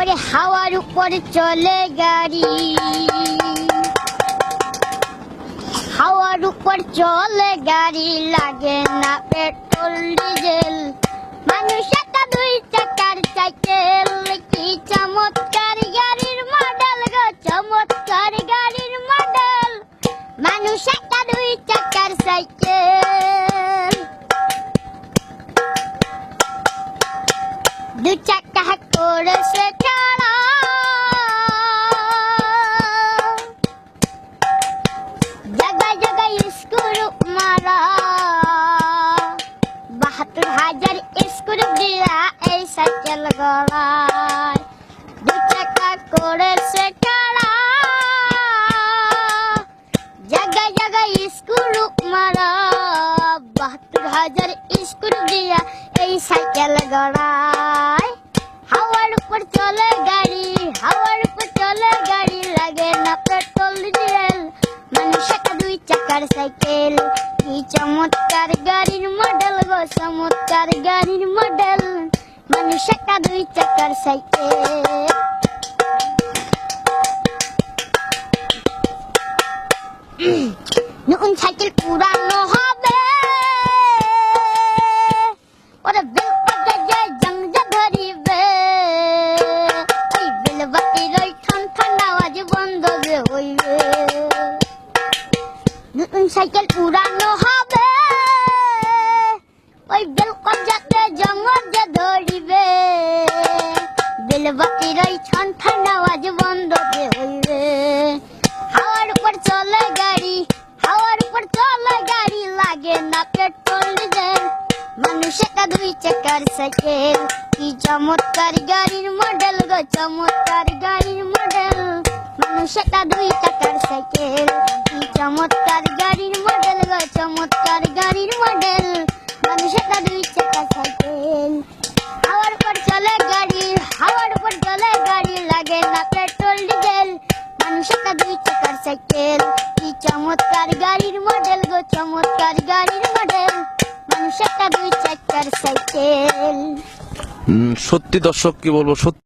ওরে হাওয়ার উপরে চলে গাড়ি, হাওয়ার উপর চলে গাড়ি, লাগে না পেট্রোল ডিজেল। মানুষ একটা দুই চাকার সাইকেল, কি চমৎকার গাড়ির মডেল গো, চমৎকার গাড়ির মডেল। মানুষ একটা দুই চাকার সাইকেল, দু চাকা করেছে টানা, জায়গায় জায়গায় স্ক্রু মারা। ৭২,০০০ স্ক্রু দিয়া এই সাইকেল গলায়, দু চাকা করেছে টানা, জায়গায় জায়গায় স্ক্রু মারা। ৭২,০০০ স্ক্রু দিয়া এই সাইকেল গলায়। হাওয়ার উপর চলে গাড়ি, হাওয়ার উপর চলে গাড়ি, লাগে না পেট্রোল ডিজেল। মানুষ একটা দুই চাকার সাইকেল, কি চমৎকার গাড়ির মডেল গো, চমৎকার গাড়ির মডেল। মানুষ একটা দুই চাকার সাইকেল। নতুন সাইকেল পুরানো হবে, ওরে বেল বাজারে জংজা ধরিবে, ওই বেল বাতির ওই ঠান ঠান আওয়াজ বন্ধ যে হইবে। নতুন সাইকেল পুরানো হবে, ওই বেল বাজারে জংজা ধরিবে, বেল বাতির ওই ঠান ঠান আওয়াজ বন্ধ যে হইবে। হাওয়ার উপর চলে গাড়ি, হাওয়ার উপর চলে গাড়ি, লাগে না পেট্রোল ডিজেল। মানুষ একটা দুই চাকার সাইকেল, কি চমৎকার গাড়ির মডেল গো, চমৎকার গাড়ির মডেল। মানুষ একটা দুই চাকার সাইকেল, কি চমৎকার গাড়ির মডেল গো, চমৎকার গাড়ির মডেল। মানুষ একটা দুই চাকার সাইকেল। হাওয়ার উপর চলে গাড়ি, হাওয়ার উপর চলে গাড়ি, লাগে না পেট্রোল ডিজেল। মানুষ একটা দুই চাকার সাইকেল, কি চমৎকার গাড়ির মডেল গো, চমৎকার গাড়ির মডেল। মানুষ একটা দুই চাকার সাইকেল। সত্যি দর্শক কি বলবো, সত্যি